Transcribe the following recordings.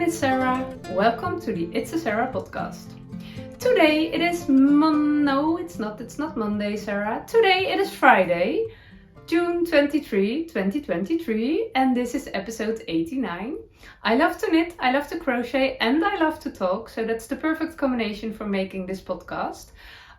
it's Sarah. Welcome to the It's a Sarah podcast. Today it is no, it's not Monday, Sarah. Today it is Friday, June 23, 2023, and this is episode 89. I love to knit, I love to crochet, and I love to talk, so that's the perfect combination for making this podcast.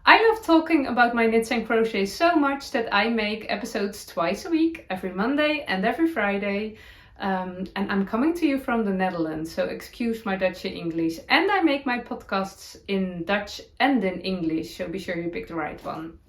I love talking about my knits and crochets so much that I make episodes twice a week, every Monday and every Friday. And I'm coming to you from the Netherlands, so excuse my Dutchy English. And I make my podcasts in Dutch and in English, so be sure you pick the right one.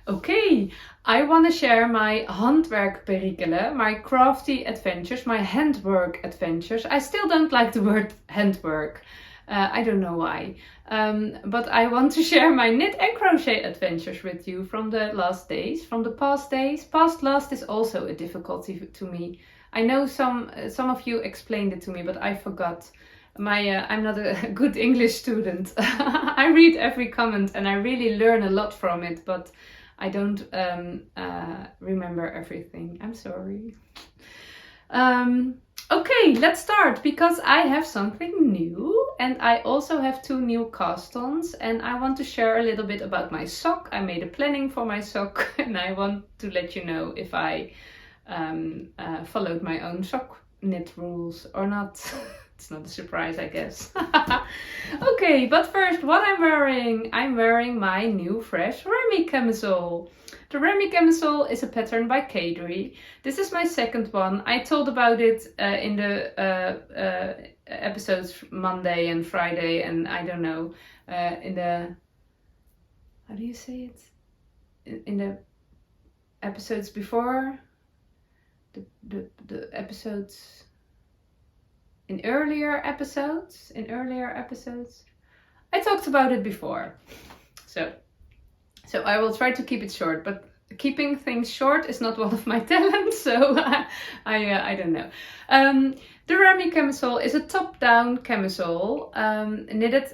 Okay, I want to share my handwerkperikelen, my crafty adventures, my handwork adventures. I still don't like the word handwork. I don't know why. But I want to share my knit and crochet adventures with you from the last days, from the past days. Past last is also a difficulty to me. I know some of you explained it to me, but I forgot. I'm not a good English student. I read every comment and I really learn a lot from it, but I don't remember everything. I'm sorry. Okay, let's start because I have something new and I also have 2 new cast-ons and I want to share a little bit about my sock. I made a planning for my sock and I want to let you know if I followed my own sock knit rules or not. It's not a surprise, I guess. Okay, but first, what I'm wearing my new fresh Remi camisole. The Remi camisole is a pattern by Caidree. This is my second one. I told about it in the episodes Monday and Friday, and I don't know, in the, how do you say it? In the episodes before. The episodes in earlier episodes I talked about it before, so I will try to keep it short, but keeping things short is not one of my talents, so I don't know. The Remi camisole is a top-down camisole, knitted.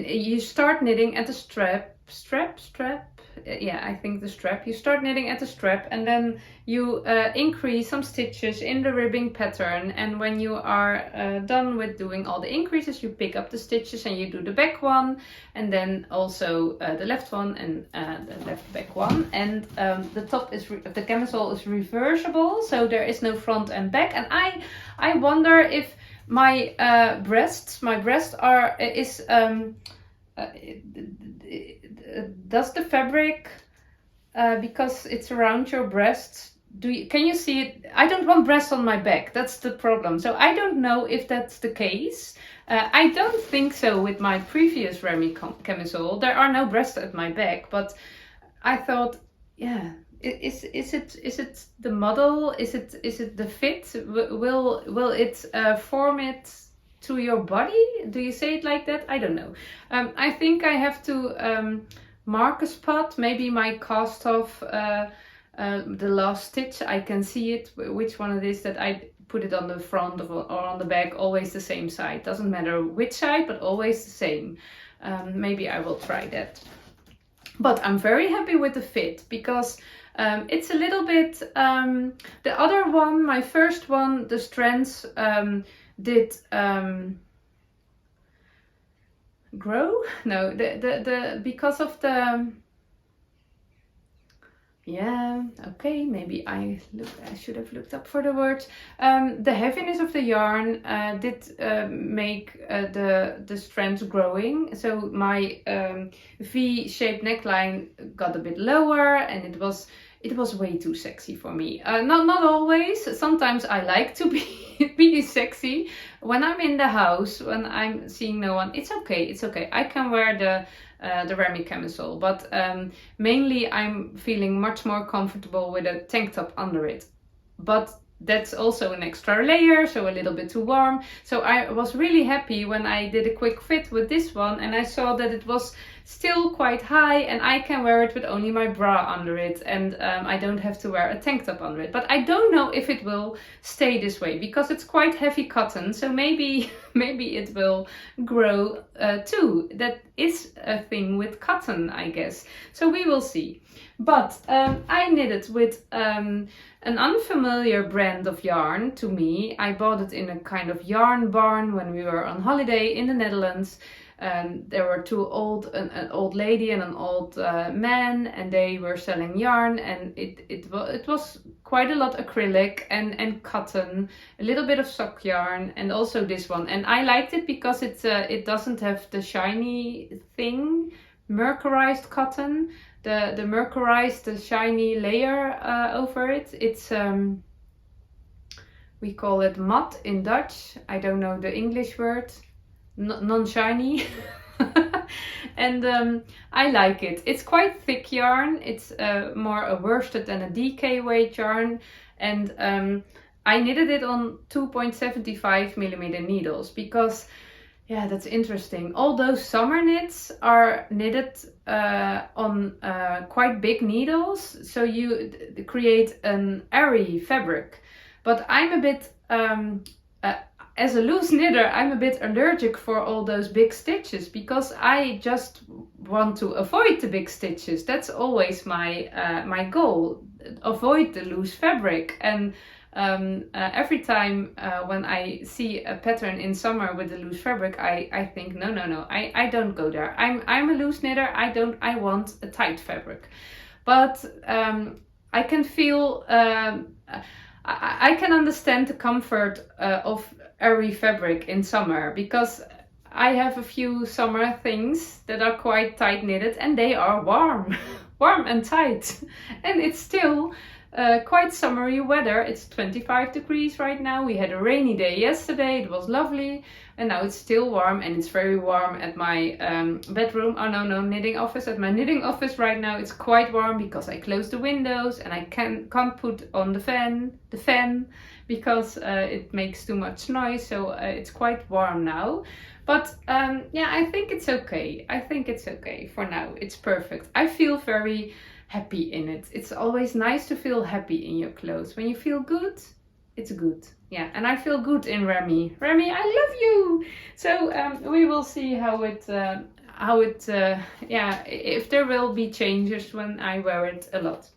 You start knitting at the strap. Yeah, I think the strap. You start knitting at the strap and then you increase some stitches in the ribbing pattern, and when you are done with doing all the increases, you pick up the stitches and you do the back one and then also the left one and the left back one, and the top is the camisole is reversible, so there is no front and back, and I wonder if my breasts does the fabric, because it's around your breasts, can you see it? I don't want breasts on my back, that's the problem. So I don't know if that's the case. I don't think so with my previous Remi camisole. There are no breasts at my back, but I thought, yeah, is it the model? Is it the fit? Will it form it to your body? Do you say it like that? I don't know. I think I have to mark a spot, maybe my cast off the last stitch. I can see it, which one it is, that I put it on the front or on the back, always the same side. Doesn't matter which side, but always the same. Maybe I will try that. But I'm very happy with the fit because it's a little bit, the other one, my first one, the strands did grow? No, the because of the, yeah, okay, maybe I should have looked up for the words. The heaviness of the yarn did make the strands growing, so my V-shaped neckline got a bit lower, and it was way too sexy for me. Not always. Sometimes I like to be sexy. When I'm in the house, when I'm seeing no one, it's okay. I can wear the Remi camisole, but mainly I'm feeling much more comfortable with a tank top under it. But that's also an extra layer, so a little bit too warm. So I was really happy when I did a quick fit with this one and I saw that it was still quite high, and I can wear it with only my bra under it, and I don't have to wear a tank top under it. But I don't know if it will stay this way because it's quite heavy cotton, so maybe it will grow too. That is a thing with cotton, I guess. So we will see. But I knitted with an unfamiliar brand of yarn to me. I bought it in a kind of yarn barn when we were on holiday in the Netherlands. There were an old lady and an old man, and they were selling yarn, and it was quite a lot acrylic and cotton, a little bit of sock yarn, and also this one. And I liked it because it doesn't have the shiny thing, mercerized cotton. The mercerized, the shiny layer over it. It's we call it mat in Dutch. I don't know the English word. Non-shiny. And I like it. It's quite thick yarn. It's more a worsted than a DK weight yarn. And I knitted it on 2.75 millimeter needles because, yeah, that's interesting. All those summer knits are knitted on quite big needles, so you create an airy fabric. But I'm a bit, as a loose knitter, I'm a bit allergic for all those big stitches because I just want to avoid the big stitches. That's always my goal, avoid the loose fabric. And every time when I see a pattern in summer with a loose fabric, I think no, I don't go there. I'm a loose knitter. I want a tight fabric. But I can feel I can understand the comfort of airy fabric in summer because I have a few summer things that are quite tight knitted and they are warm and tight, and it's still quite summery weather. It's 25 degrees right now. We had a rainy day yesterday. It was lovely, and now it's still warm, and it's very warm at my bedroom. Oh no, knitting office. At my knitting office right now, it's quite warm because I closed the windows and I can't put on the fan because it makes too much noise. So it's quite warm now. But yeah, I think it's okay. I think it's okay for now. It's perfect. I feel very happy in it. It's always nice to feel happy in your clothes. When you feel good, it's good. Yeah, and I feel good in Remi. Remi, I love you. So we will see how it yeah, if there will be changes when I wear it a lot.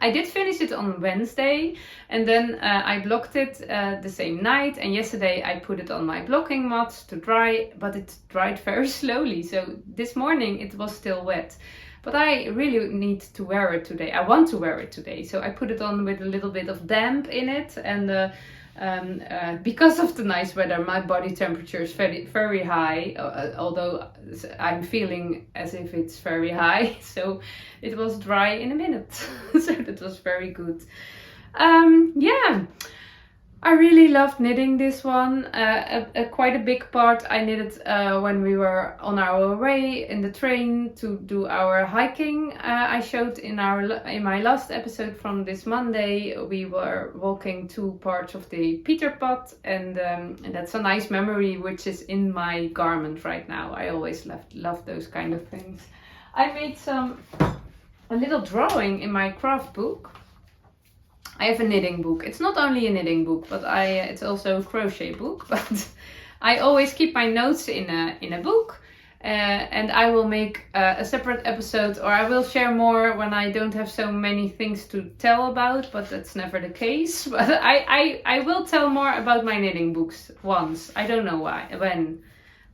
I did finish it on Wednesday, and then I blocked it the same night, and yesterday I put it on my blocking mat to dry, but it dried very slowly, so this morning it was still wet. But I really need to wear it today. I want to wear it today, so I put it on with a little bit of damp in it, and because of the nice weather, my body temperature is very, very high, although I'm feeling as if it's very high. So it was dry in a minute. So that was very good. Yeah, I really loved knitting this one. Quite a big part I knitted when we were on our way in the train to do our hiking. I showed in my last episode from this Monday. We were walking 2 parts of the Pieterpad, and that's a nice memory which is in my garment right now. I always love those kind of things. I made a little drawing in my craft book. I have a knitting book. It's not only a knitting book, but it's also a crochet book. But I always keep my notes in a book, and I will make a separate episode, or I will share more when I don't have so many things to tell about. But that's never the case. But I will tell more about my knitting books once. I don't know when.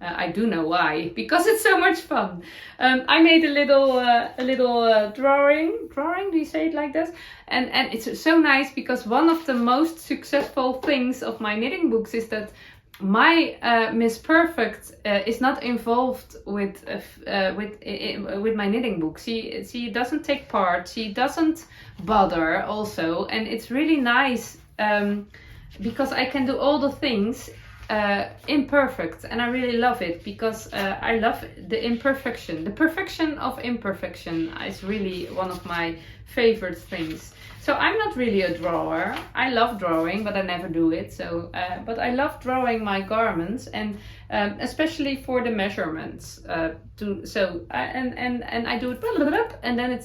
I do know why, because it's so much fun. I made a little drawing. Drawing? Do you say it like that? And it's so nice because one of the most successful things of my knitting books is that my Miss Perfect is not involved with my knitting book. She doesn't take part. She doesn't bother also, and it's really nice because I can do all the things. Imperfect, and I really love it because I love the imperfection. The perfection of imperfection is really one of my favorite things. So I'm not really a drawer. I love drawing, but I never do it. So, but I love drawing my garments, and especially for the measurements. And I do it, and then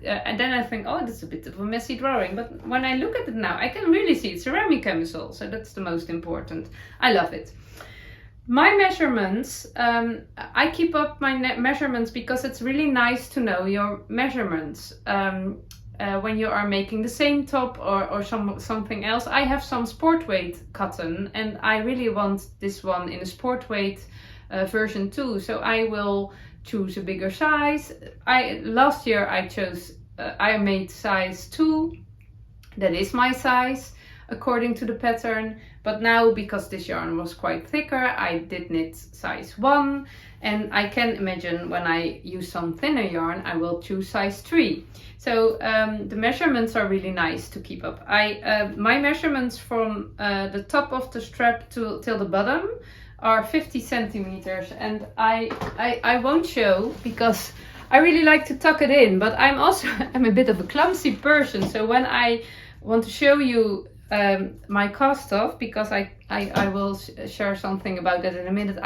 and then I think, oh, that's a bit of a messy drawing. But when I look at it now, I can really see it's a Remi camisole, so that's the most important. I love it. My measurements, I keep up my measurements because it's really nice to know your measurements when you are making the same top or something else. I have some sport weight cotton, and I really want this one in a sport weight version too. So I will choose a bigger size. Last year I made size 2. That is my size according to the pattern. But now, because this yarn was quite thicker, I did knit size 1. And I can imagine when I use some thinner yarn, I will choose size 3. So the measurements are really nice to keep up. My measurements from the top of the strap till the bottom are 50 centimeters, and I won't show because I really like to tuck it in, but I'm a bit of a clumsy person, so when I want to show you my cast off, because I will share something about that in a minute,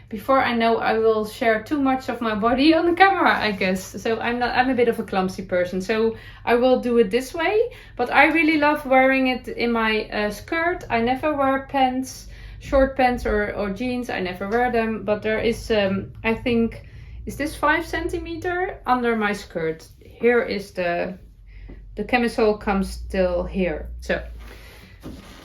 before I know I will share too much of my body on the camera, I guess. So I'm a bit of a clumsy person, so I will do it this way, but I really love wearing it in my skirt. I never wear pants, short pants or jeans. I never wear them, but there is I think, is this 5 centimeter under my skirt. Here is the camisole comes till here. So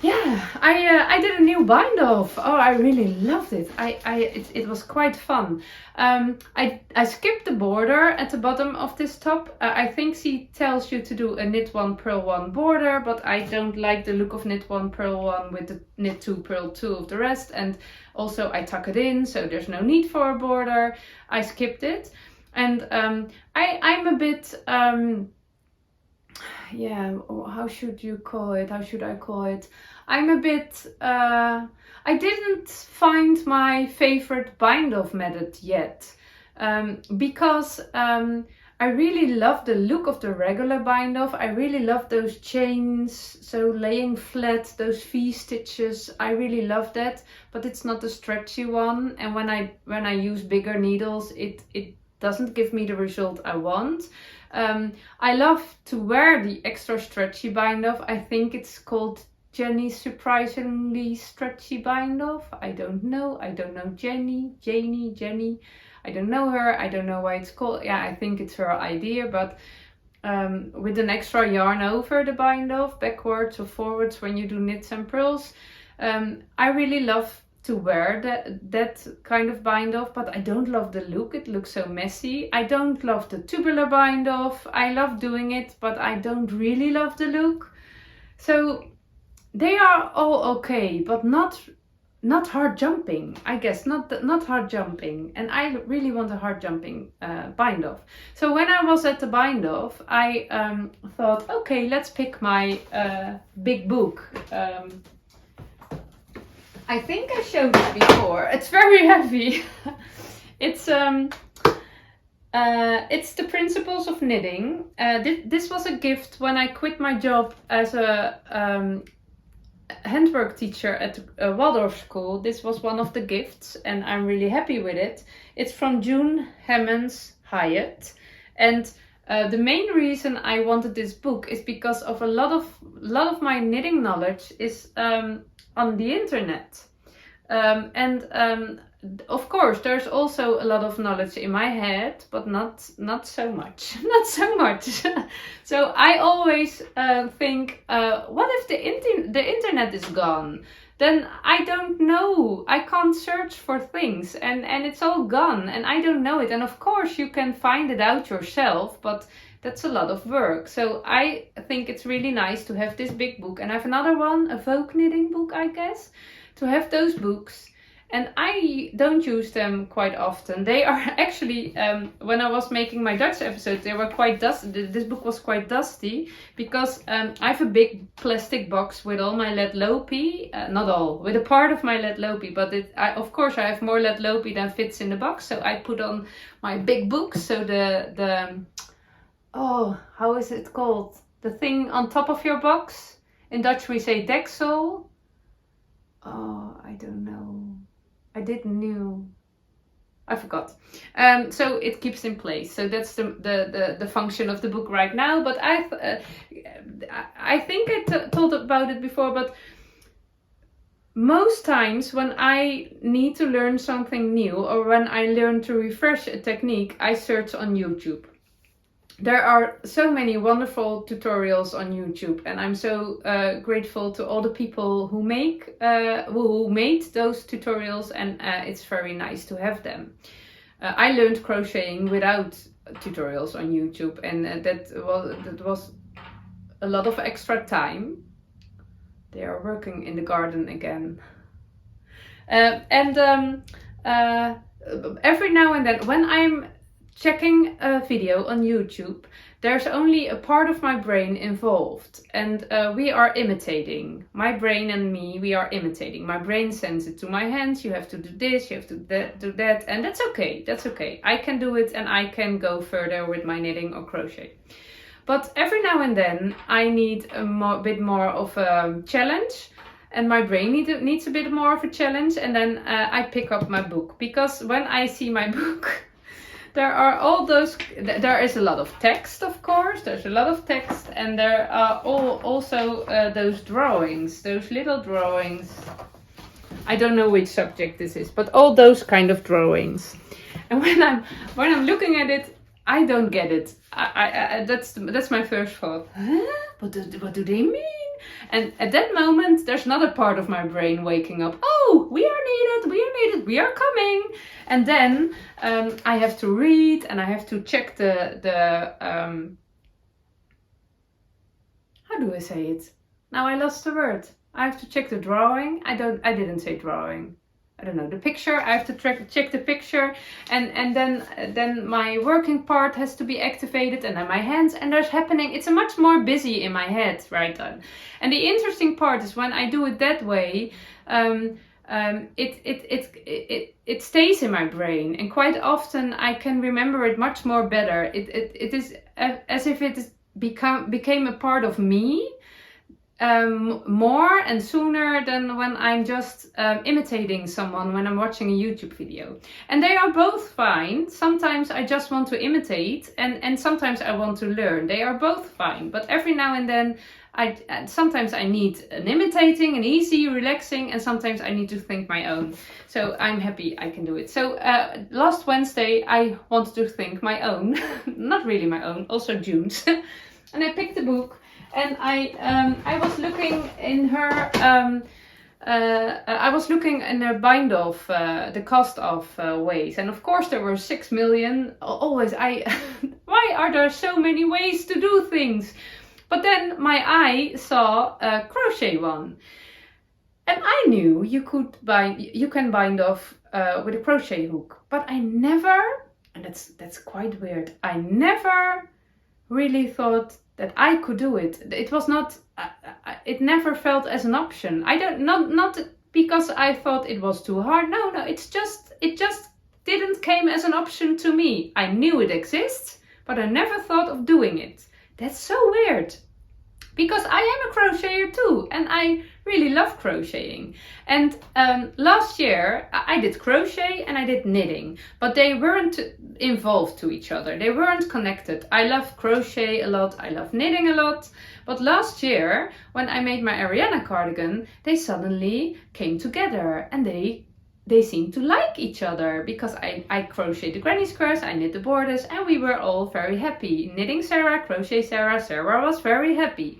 yeah, I did a new bind off. Oh, I really loved it. It was quite fun. I skipped the border at the bottom of this top. I think she tells you to do a knit 1 purl 1 border, but I don't like the look of knit 1 purl 1 with the knit 2 purl 2 of the rest. And also I tuck it in, so there's no need for a border. I skipped it, and I'm a bit yeah, how should you call it? How should I call it? I'm a bit, I didn't find my favorite bind off method yet, because I really love the look of the regular bind off. I really love those chains, so laying flat, those V stitches. I really love that, but it's not a stretchy one. And when I use bigger needles, it doesn't give me the result I want. I love to wear the extra stretchy bind off. I think it's called Jenny's surprisingly stretchy bind off. I don't know Jenny. I don't know her. I don't know why it's called. Yeah, I think it's her idea, but with an extra yarn over the bind off, backwards or forwards when you do knits and purls. I really love to wear that kind of bind off, but I don't love the look. It looks so messy. I don't love the tubular bind off. I love doing it, but I don't really love the look. So they are all okay, but not hard jumping, I guess. Not hard jumping, and I really want a hard jumping bind off. So when I was at the bind off, I thought, okay, let's pick my big book. I think I showed it before. It's very heavy. It's the Principles of Knitting. This was a gift when I quit my job as a handwork teacher at a Waldorf school. This was one of the gifts, and I'm really happy with it. It's from June Hammonds Hyatt, and the main reason I wanted this book is because of a lot of my knitting knowledge is on the internet, and of course there's also a lot of knowledge in my head, but not so much. Not so much. So I always think, what if the internet is gone? Then I don't know. I can't search for things, and it's all gone, and I don't know it. And of course you can find it out yourself, but that's a lot of work. So I think it's really nice to have this big book. And I have another one, a folk knitting book, I guess, to have those books. And I don't use them quite often. They are actually, when I was making my Dutch episodes, they were quite dusty. This book was quite dusty because I have a big plastic box with all my lead lopi. Not all, with a part of my lead lopi. But of course I have more lead lopi than fits in the box. So I put on my big books. So oh, how is it called? The thing on top of your box. In Dutch we say deksel. Oh, I don't know. I didn't knew. I forgot. So it keeps in place. So that's the function of the book right now. But I think I told about it before. But most times when I need to learn something new or when I learn to refresh a technique, I search on YouTube. There are so many wonderful tutorials on YouTube, and I'm so grateful to all the people who made those tutorials, and it's very nice to have them. I learned crocheting without tutorials on YouTube, and that was a lot of extra time. They are working in the garden again, every now and then when I'm checking a video on YouTube, there's only a part of my brain involved, and we are imitating. My brain and me, we are imitating. My brain sends it to my hands. You have to do this, you have to do that, and that's okay. That's okay. I can do it, and I can go further with my knitting or crochet. But every now and then, I need a bit more of a challenge. And my brain needs a bit more of a challenge, and then I pick up my book. Because when I see my book, there is a lot of text, of course. There's a lot of text, and there are also those drawings, those little drawings. I don't know which subject this is, but all those kind of drawings. And when I'm looking at it, I don't get it. That's my first thought. Huh? What do they mean? And at that moment, there's another part of my brain waking up. Oh, we are needed, we are coming. And then I have to read, and I have to check the how do I say it? Now I lost the word. I have to check the drawing. I didn't say drawing. I don't know, the picture. I have to check the picture, and then my working part has to be activated, and then my hands, and there's happening. It's a much more busy in my head right then. And the interesting part is when I do it that way, it stays in my brain, and quite often I can remember it much more better. It is as if it became a part of me. More and sooner than when I'm just imitating someone when I'm watching a YouTube video. And they are both fine. Sometimes I just want to imitate, and sometimes I want to learn. They are both fine. But every now and then, sometimes I need an imitating, an easy, relaxing, and sometimes I need to think my own. So I'm happy I can do it. So last Wednesday, I wanted to think my own. Not really my own, also June's. And I picked the book. And I was looking in her. I was looking in her bind off, the cost of ways, and of course there were 6 million. Always, why are there so many ways to do things? But then my eye saw a crochet one, and I knew you can bind off with a crochet hook, but I never, and that's quite weird. I never really thought that I could do it. It was not. It never felt as an option. Not because I thought it was too hard. No. It just didn't came as an option to me. I knew it exists, but I never thought of doing it. That's so weird. Because I am a crocheter too, and I really love crocheting. And last year I did crochet and I did knitting, but they weren't involved to each other. They weren't connected. I love crochet a lot, I love knitting a lot. But last year, when I made my Ariana cardigan, they suddenly came together, and they seemed to like each other, because I crocheted the granny squares, I knit the borders, and we were all very happy. Knitting Sarah, crochet Sarah, Sarah was very happy.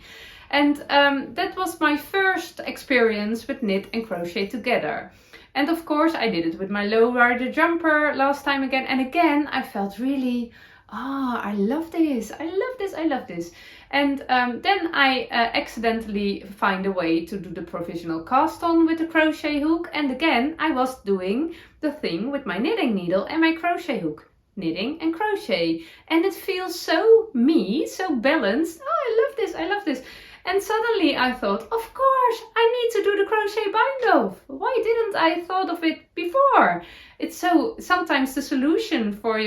And that was my first experience with knit and crochet together. And of course I did it with my lowrider jumper last time again. And again I felt really, I love this, I love this, I love this. And then I accidentally find a way to do the provisional cast on with the crochet hook. And again, I was doing the thing with my knitting needle and my crochet hook. Knitting and crochet. And it feels so me, so balanced. Oh, I love this, I love this. And suddenly I thought, of course, I need to do the crochet bind off. Why didn't I thought of it before? It's so, sometimes the solution for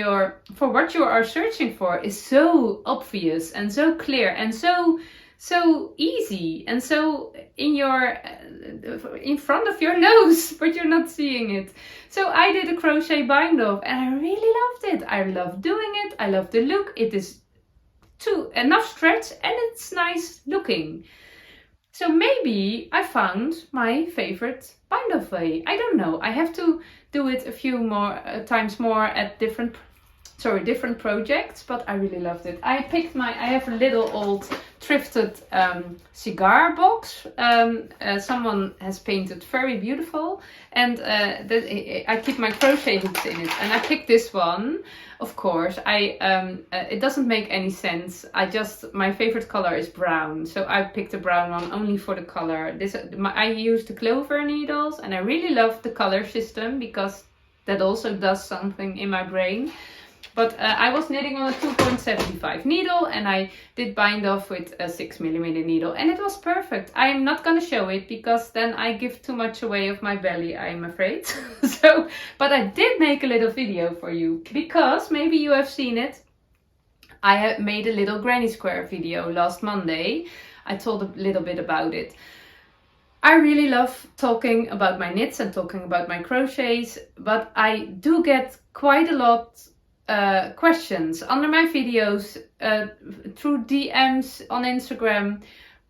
what you are searching for is so obvious and so clear and so so easy and so in front of your nose, but you're not seeing it. So I did a crochet bind off and I really loved it. I love doing it. I love the look. It is enough stretch and it's nice looking. So maybe I found my favorite bind off way. I don't know. I have to do it a few more times more at different projects, but I really loved it. I have a little old thrifted cigar box. Someone has painted very beautiful, and I keep my crochet hooks in it. And I picked this one. Of course, it doesn't make any sense. My favorite color is brown, so I picked a brown one only for the color. I used the clover needles, and I really love the color system because that also does something in my brain. But I was knitting on a 2.75 needle and I did bind off with a 6mm needle and it was perfect. I'm not going to show it because then I give too much away of my belly, I'm afraid. But I did make a little video for you because maybe you have seen it. I have made a little granny square video last Monday. I told a little bit about it. I really love talking about my knits and talking about my crochets, but I do get quite a lot questions under my videos through DMs on Instagram,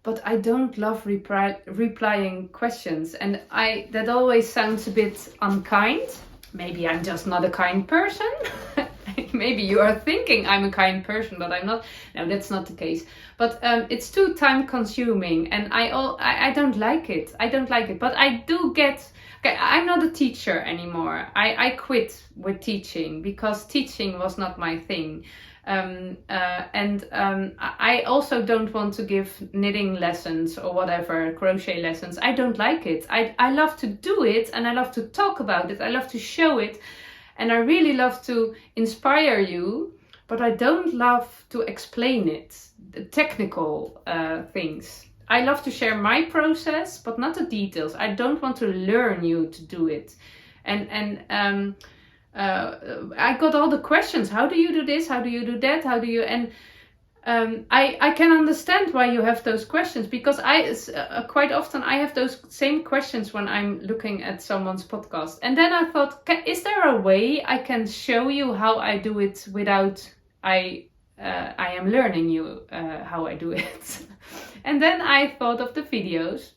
but I don't love replying questions, and that always sounds a bit unkind. Maybe I'm just not a kind person. Maybe you are thinking I'm a kind person, but I'm not. No, that's not the case. But it's too time consuming and I don't like it. I don't like it, but I do get. Okay, I'm not a teacher anymore. I quit with teaching because teaching was not my thing. I also don't want to give knitting lessons or whatever, crochet lessons. I don't like it. I love to do it and I love to talk about it. I love to show it and I really love to inspire you, but I don't love to explain it, the technical things. I love to share my process, but not the details. I don't want to learn you to do it. I got all the questions. How do you do this? How do you do that? How do you... And I can understand why you have those questions because quite often I have those same questions when I'm looking at someone's podcast. And then I thought, is there a way I can show you how I do it without I am learning you how I do it? And then I thought of the videos.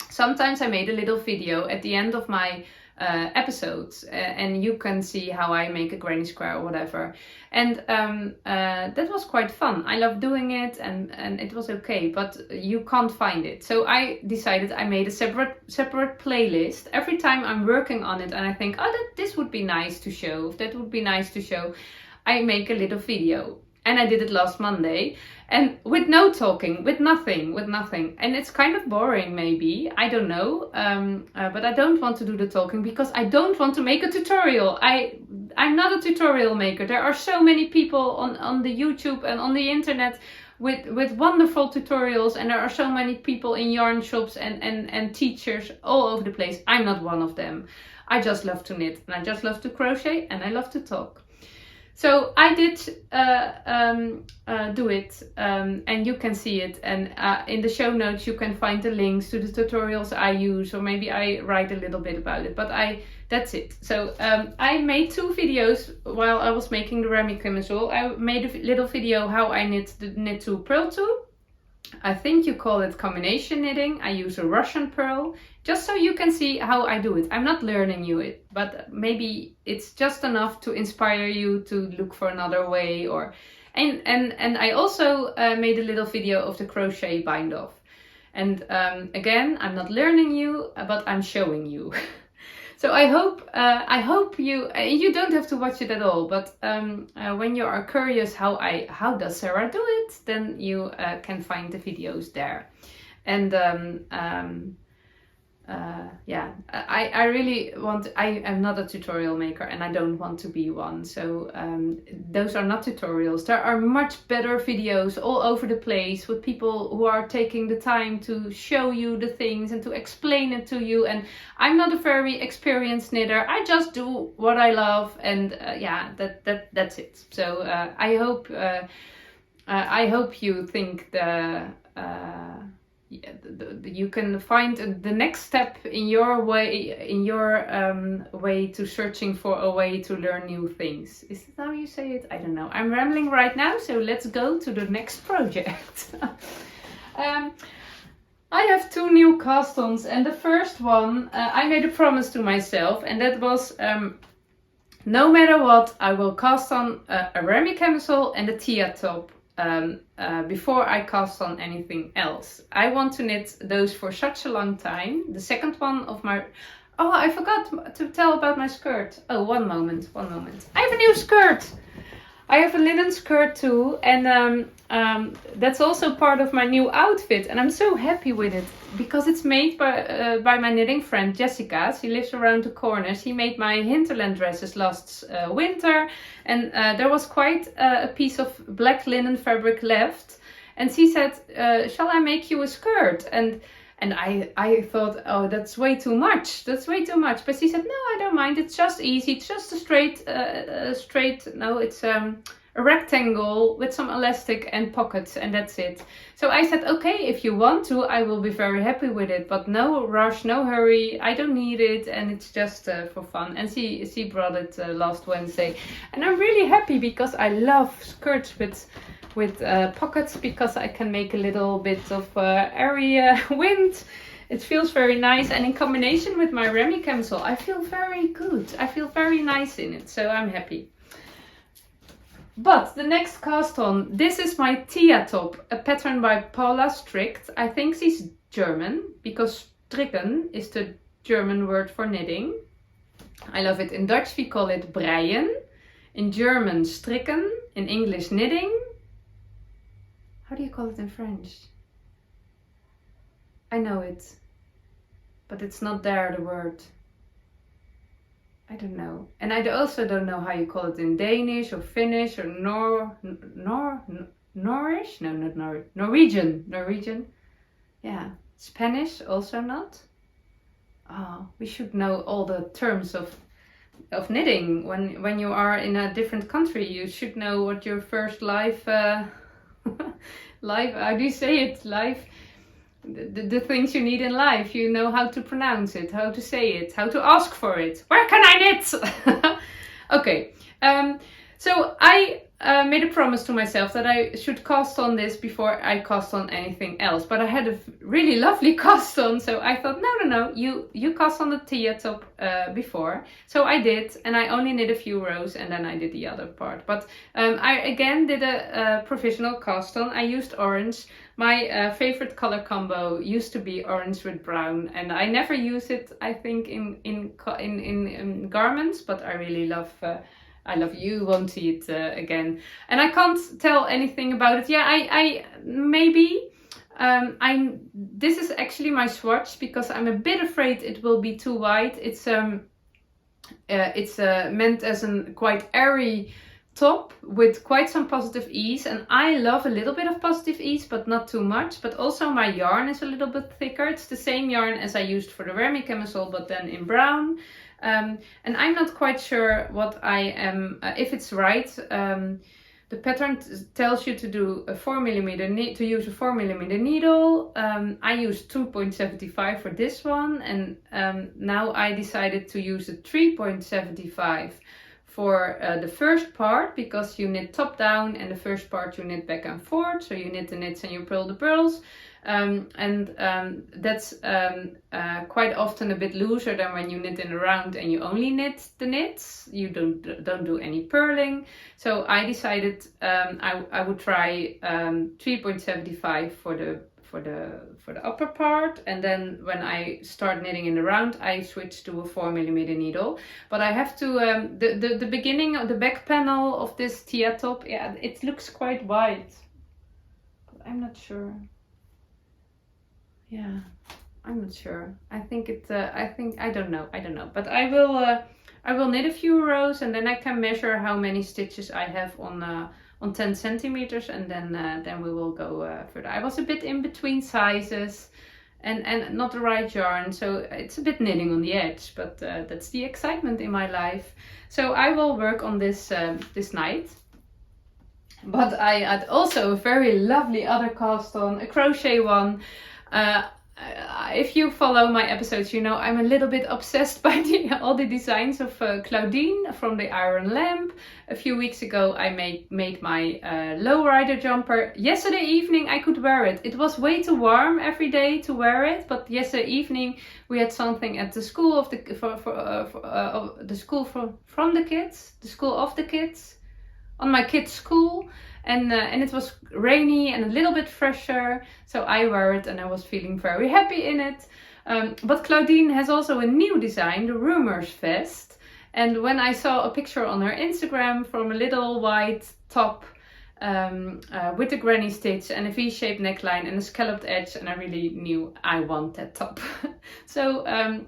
Sometimes I made a little video at the end of my episodes and you can see how I make a granny square or whatever. And that was quite fun. I love doing it and it was okay, but you can't find it. So I decided I made a separate playlist. Every time I'm working on it and I think, this would be nice to show, that would be nice to show, I make a little video. And I did it last Monday and with no talking, with nothing. And it's kind of boring maybe, I don't know. But I don't want to do the talking because I don't want to make a tutorial. I'm not a tutorial maker. There are so many people on the YouTube and on the internet with wonderful tutorials. And there are so many people in yarn shops and teachers all over the place. I'm not one of them. I just love to knit and I just love to crochet and I love to talk. So I did do it and you can see it, and in the show notes you can find the links to the tutorials I use, or maybe I write a little bit about it, but that's it. So I made 2 videos while I was making the Remi camisole. I made a little video how I knit the knit 2 purl 2. I think you call it combination knitting. I use a Russian purl, just so you can see how I do it. I'm not learning you it, but maybe it's just enough to inspire you to look for another way. And I also made a little video of the crochet bind off. And again, I'm not learning you, but I'm showing you. So I hope you don't have to watch it at all, but when you are curious how does Sarah do it, then you can find the videos there. And I really I am not a tutorial maker and I don't want to be one. So those are not tutorials. There are much better videos all over the place with people who are taking the time to show you the things and to explain it to you. And I'm not a very experienced knitter. I just do what I love, and that's it. So I hope you think you can find the next step in your way to searching for a way to learn new things. Is that how you say it? I don't know. I'm rambling right now, so let's go to the next project. I have 2 new cast-ons, and the first one I made a promise to myself, and that was no matter what, I will cast on a Remi camisole and a Thea top before I cast on anything else. I want to knit those for such a long time. The second one of my... Oh, I forgot to tell about my skirt. Oh, one moment. I have a new skirt! I have a linen skirt too, and that's also part of my new outfit, and I'm so happy with it because it's made by my knitting friend Jessica. She lives around the corner. She made my hinterland dresses last winter, and there was quite a piece of black linen fabric left, and she said, shall I make you a skirt? And I thought, oh, that's way too much. But she said, no, I don't mind. It's just easy. It's just a rectangle with some elastic and pockets, and that's it. So I said, okay, if you want to, I will be very happy with it. But no rush, no hurry. I don't need it, and it's just for fun. And she brought it last Wednesday. And I'm really happy because I love skirts with pockets, because I can make a little bit of airy wind. It feels very nice, and in combination with my Remi camisole, I feel very good. I feel very nice in it, so I'm happy. But the next cast on, this is my Thea top, a pattern by Paula Strict. I think she's German, because strikken is the German word for knitting. I love it. In Dutch we call it breien, in German strikken, in English knitting. How do you call it in French? I know it, but it's not there, the word. I don't know. And I also don't know how you call it in Danish or Finnish or Norrish? No, not Norrish. Norwegian. Yeah. Spanish, also not. Oh, we should know all the terms of knitting. When you are in a different country, you should know what your first life... life, how do you say it? Life, the things you need in life, you know how to pronounce it, how to say it, how to ask for it. Where can I knit? Okay, so I made a promise to myself that I should cast on this before I cast on anything else. But I had a really lovely cast on, so I thought, no, you cast on the Thea top before. So I did, and I only knit a few rows, and then I did the other part. But I again did a provisional cast on. I used orange. My favorite color combo used to be orange with brown, and I never use it, I think, in garments, but I really love. I love you, won't see it again. And I can't tell anything about it. Yeah, I maybe this is actually my swatch, because I'm a bit afraid it will be too white. It's meant as a quite airy top with quite some positive ease, and I love a little bit of positive ease, but not too much. But also my yarn is a little bit thicker. It's the same yarn as I used for the Remi camisole, but then in brown. And I'm not quite sure what I am, if it's right. The pattern tells you to do a 4mm to use a 4mm needle. I used 2.75 for this one, and now I decided to use a 3.75 for the first part, because you knit top down, and the first part you knit back and forth. So you knit the knits and you purl the purls. That's quite often a bit looser than when you knit in a round and you only knit the knits. You don't do any purling. So I decided I would try 3.75 for the upper part, and then when I start knitting in the round, I switch to a 4mm needle. But I have to the beginning of the back panel of this Thea top, yeah, it looks quite white, but I'm not sure. Yeah, I'm not sure. I think I don't know. But I will knit a few rows, and then I can measure how many stitches I have on 10 centimeters, and then we will go further. I was a bit in between sizes, and not the right yarn, so it's a bit knitting on the edge. But that's the excitement in my life. So I will work on this this night. But I had also a very lovely other cast on, a crochet one. If you follow my episodes, you know I'm a little bit obsessed by all the designs of Claudine from the Iron Lamp. A few weeks ago I made my lowrider jumper. Yesterday evening I could wear it. It was way too warm every day to wear it, but yesterday evening we had something at the school of the the school from the kids, the school of the kids, on my kids' school. And it was rainy and a little bit fresher, so I wear it and I was feeling very happy in it. But Claudine has also a new design, the Rumours vest. And when I saw a picture on her Instagram from a little white top with a granny stitch and a V-shaped neckline and a scalloped edge, and I really knew I want that top. So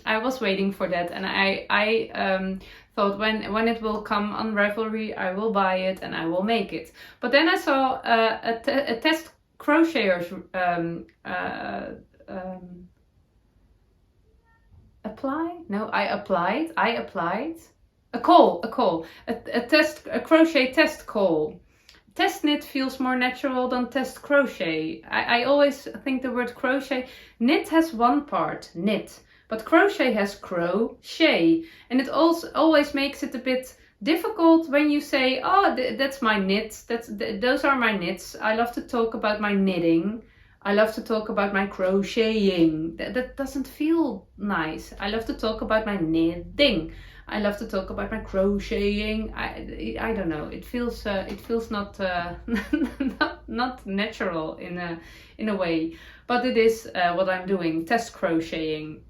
I was waiting for that, and I thought when it will come on Ravelry, I will buy it and I will make it. But then I saw a test crocheters a crochet test call. Test knit feels more natural than test crochet. I always think the word crochet, knit has one part, knit, but crochet has crochet, and it also always makes it a bit difficult when you say, oh, that's my knit, those are my knits. I love to talk about my knitting. I love to talk about my crocheting. That doesn't feel nice. I love to talk about my knitting. I love to talk about my crocheting. I don't know. It feels not not natural in a way, but it is what I'm doing, test crocheting.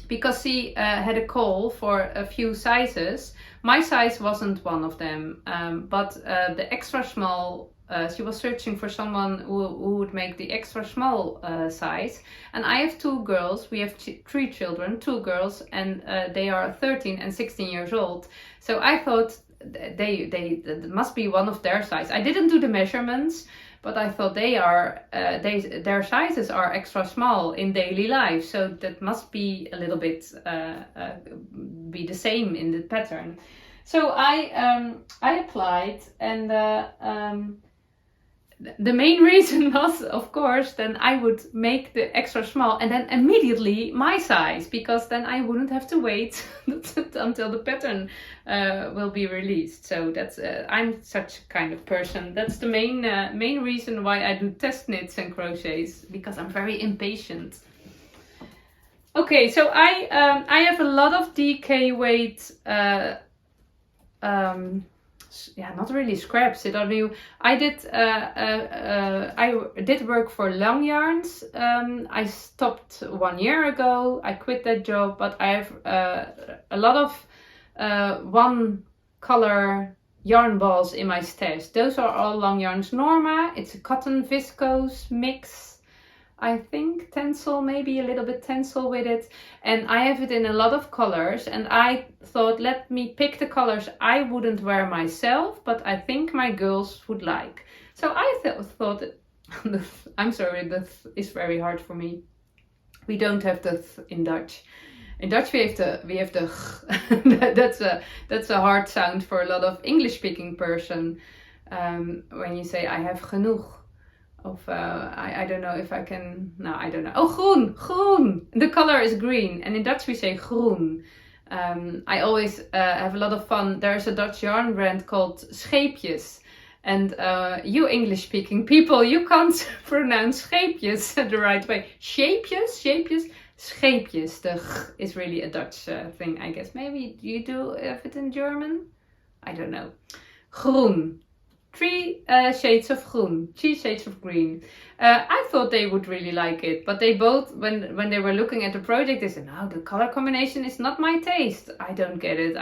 Because she had a call for a few sizes. My size wasn't one of them, but the extra small. She was searching for someone who would make the extra small size. And I have two girls. We have three children, two girls, and they are 13 and 16 years old. So I thought they must be one of their size. I didn't do the measurements, but I thought their sizes are extra small in daily life. So that must be a little bit be the same in the pattern. So I applied, and the main reason was, of course, then I would make the extra small and then immediately my size, because then I wouldn't have to wait until the pattern will be released. So that's I'm such a kind of person. That's the main reason why I do test knits and crochets, because I'm very impatient. Okay, so I have a lot of DK weight. Not really scraps. I did work for long yarns. I stopped 1 year ago. I quit that job, but I have a lot of one color yarn balls in my stash. Those are all long yarns Norma. It's a cotton viscose mix. I think tencel, maybe a little bit tencel with it, and I have it in a lot of colors, and I thought, let me pick the colors I wouldn't wear myself, but I think my girls would like. So I thought I'm sorry, that is very hard for me. We don't have the in Dutch. In Dutch we have the that's a hard sound for a lot of English speaking person. When you say I have genoeg. Of I don't know if I can. No, I don't know. Oh, groen. The color is green, and in Dutch we say groen. I always have a lot of fun. There's a Dutch yarn brand called Scheepjes, and you English-speaking people, you can't pronounce scheepjes the right way. Scheepjes, scheepjes. The is really a Dutch thing, I guess. Maybe you do have it in German. I don't know. Groen. 3 shades of groen, 3 shades of green. I thought they would really like it, but they both, when they were looking at the project, they said, no, the color combination is not my taste. I don't get it,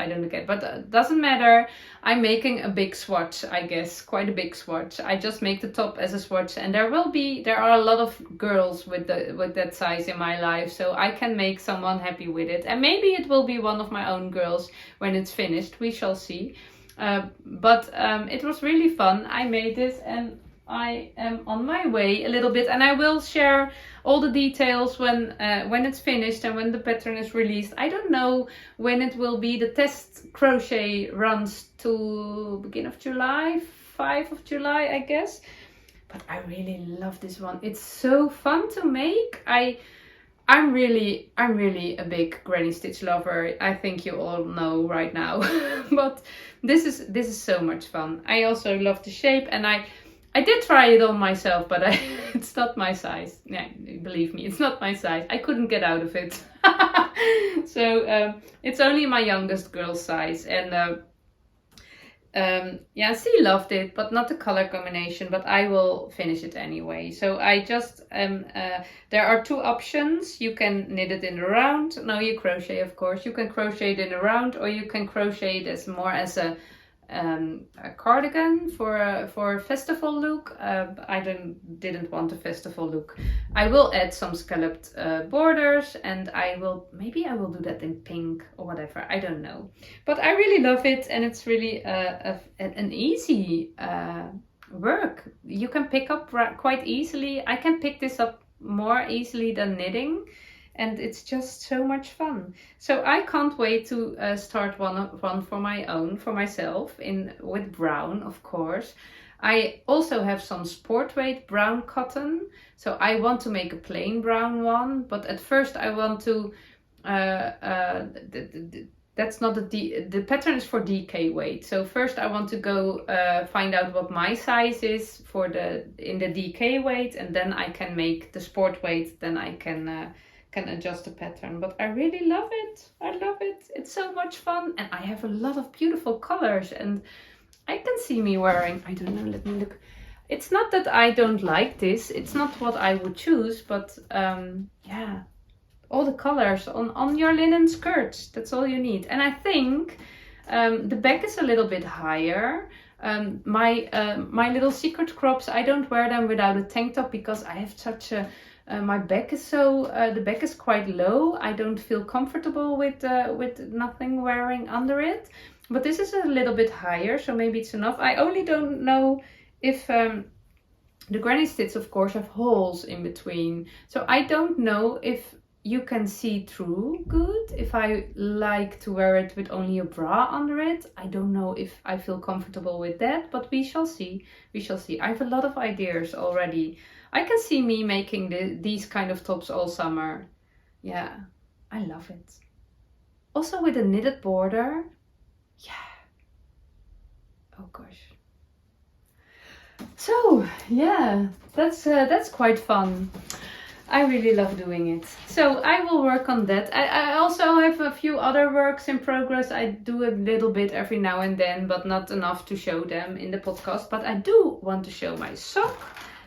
but it doesn't matter. I'm making a big swatch, I guess, quite a big swatch. I just make the top as a swatch, and there are a lot of girls with that size in my life, so I can make someone happy with it. And maybe it will be one of my own girls when it's finished, we shall see. But it was really fun. I made this and I am on my way a little bit, and I will share all the details when it's finished and when the pattern is released. I don't know when it will be. The test crochet runs to beginning of July, 5th of July, I guess. But I really love this one. It's so fun to make. I'm really a big granny stitch lover. I think you all know right now. But this is so much fun. I also love the shape, and I did try it on myself, but it's not my size. Yeah, believe me, it's not my size. I couldn't get out of it. So it's only my youngest girl's size, and yeah, she loved it, but not the color combination, but I will finish it anyway. So I just, there are 2 options. You can knit it in a round. No, you crochet, of course. You can crochet it in a round, or you can crochet it as more as a cardigan for a festival look. I didn't want a festival look. I will add some scalloped borders, and maybe I will do that in pink or whatever. I don't know, but I really love it, and it's really an easy work. You can pick up quite easily. I can pick this up more easily than knitting. And it's just so much fun. So I can't wait to start one for myself with brown, of course. I also have some sport weight brown cotton. So I want to make a plain brown one, but at first I want to. That's not the pattern is for DK weight. So first I want to go find out what my size is in the DK weight, and then I can make the sport weight. Then I can adjust the pattern. But I really love it. I love it. It's so much fun, and I have a lot of beautiful colors, and I can see me wearing, I don't know, let me look. It's not that I don't like this. It's not what I would choose, but yeah, all the colors on your linen skirts. That's all you need. And I think the back is a little bit higher. My little secret crops, I don't wear them without a tank top because I have such a my back is the back is quite low. I don't feel comfortable with nothing wearing under it. But this is a little bit higher, so maybe it's enough. I only don't know if the granny stitch, of course, have holes in between. So I don't know if you can see through good. If I like to wear it with only a bra under it, I don't know if I feel comfortable with that, but we shall see. We shall see. I have a lot of ideas already. I can see me making these kind of tops all summer. Yeah, I love it. Also with a knitted border. Yeah. Oh gosh. So yeah, that's quite fun. I really love doing it. So I will work on that. I also have a few other works in progress. I do a little bit every now and then, but not enough to show them in the podcast. But I do want to show my sock,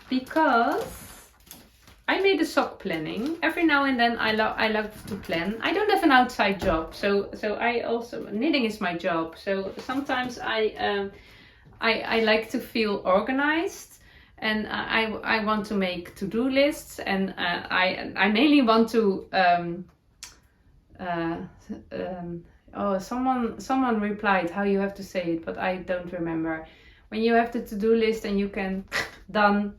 because I made a sock planning. Every now and then I love to plan. I don't have an outside job, so I also, knitting is my job. So sometimes I like to feel organized, and I want to make to-do lists, and I mainly want to oh, someone replied how you have to say it, but I don't remember. When you have the to-do list and you can done.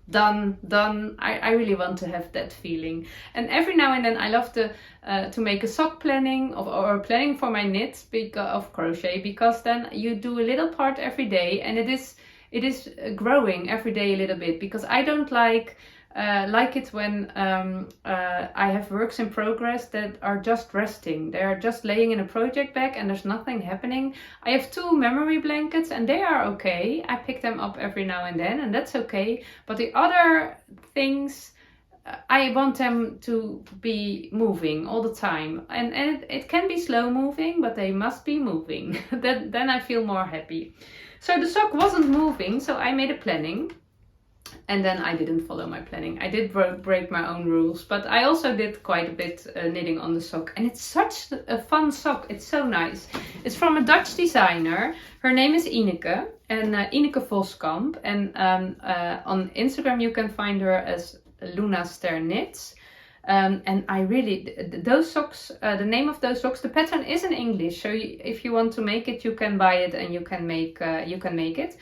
I really want to have that feeling. And every now and then I love to make a sock planning or planning for my knits of crochet, because then you do a little part every day, and it is growing every day a little bit, because I don't like it when I have works in progress that are just resting. They are just laying in a project bag and there's nothing happening. I have 2 memory blankets and they are okay. I pick them up every now and then, and that's okay. But the other things, I want them to be moving all the time. And it can be slow moving, but they must be moving. Then I feel more happy. So the sock wasn't moving, so I made a planning. And then I didn't follow my planning. I did break my own rules, but I also did quite a bit knitting on the sock. And it's such a fun sock. It's so nice. It's from a Dutch designer. Her name is Ineke, and Ineke Voskamp. And on Instagram you can find her as Luna Ster Knits. And I really, those socks, the name of those socks, the pattern is in English. So if you want to make it, you can buy it and you can make it.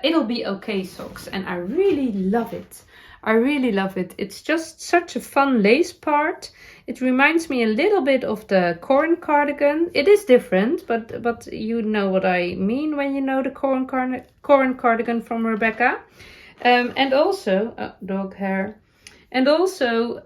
It'll be okay socks, and I really love it. I really love it. It's just such a fun lace part. It reminds me a little bit of the corn cardigan. It is different, but you know what I mean when you know the corn cardigan from Rebecca. And also, dog hair. And also,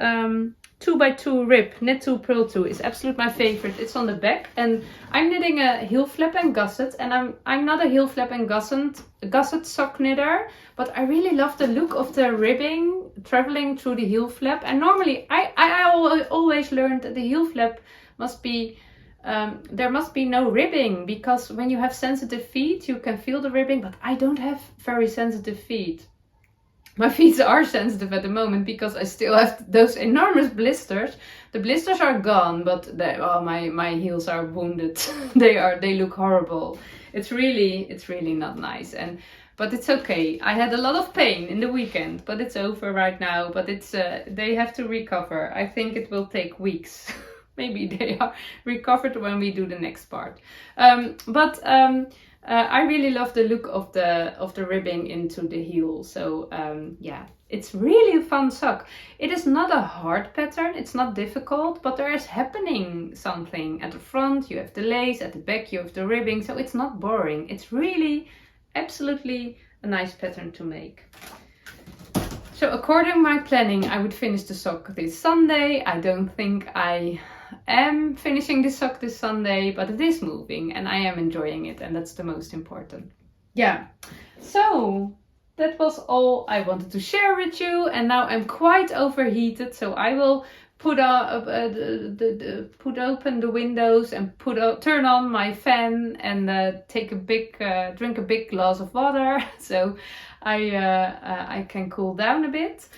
2x2 rib, knit 2, purl 2 is absolutely my favorite. It's on the back, and I'm knitting a heel flap and gusset, and I'm not a heel flap and gusset sock knitter, but I really love the look of the ribbing traveling through the heel flap. And normally, I always learned that the heel flap must be there must be no ribbing, because when you have sensitive feet, you can feel the ribbing, but I don't have very sensitive feet. My feet are sensitive at the moment because I still have those enormous blisters. The blisters are gone, but my heels are wounded. They look horrible. It's really not nice. But it's okay. I had a lot of pain in the weekend, but it's over right now. But it's they have to recover. I think it will take weeks. Maybe they are recovered when we do the next part. I really love the look of the ribbing into the heel. So yeah, it's really a fun sock. It is not a hard pattern, it's not difficult, but there is happening something. At the front you have the lace, at the back you have the ribbing, so it's not boring. It's really absolutely a nice pattern to make. So according to my planning, I would finish the sock this Sunday. I don't think I am finishing this sock this Sunday, but it is moving and I am enjoying it, and that's the most important. Yeah, so that was all I wanted to share with you, and now I'm quite overheated, so I will put open the windows and turn on my fan and drink a big glass of water so I can cool down a bit.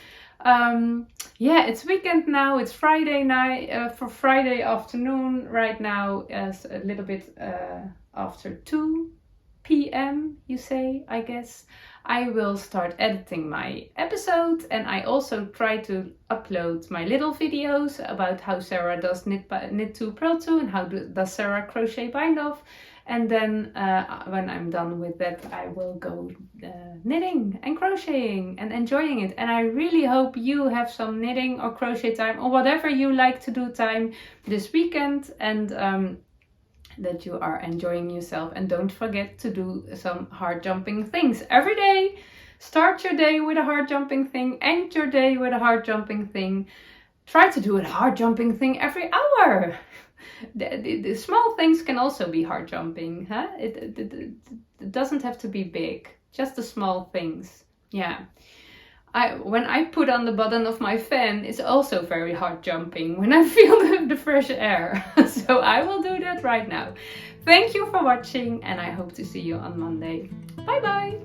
Yeah, it's weekend now. It's Friday night, for Friday afternoon right now, as a little bit after 2 p.m. you say, I guess. I will start editing my episode, and I also try to upload my little videos about how Sarah does knit 2, purl 2, and how does Sarah crochet bind off. And then when I'm done with that, I will go knitting and crocheting and enjoying it. And I really hope you have some knitting or crochet time or whatever you like to do time this weekend, and that you are enjoying yourself. And don't forget to do some hard jumping things every day. Start your day with a hard jumping thing, end your day with a hard jumping thing. Try to do a hard jumping thing every hour. The small things can also be hard jumping, huh? It doesn't have to be big, just the small things. Yeah. When I put on the button of my fan, it's also very hard jumping when I feel the fresh air. So I will do that right now. Thank you for watching, and I hope to see you on Monday. Bye bye!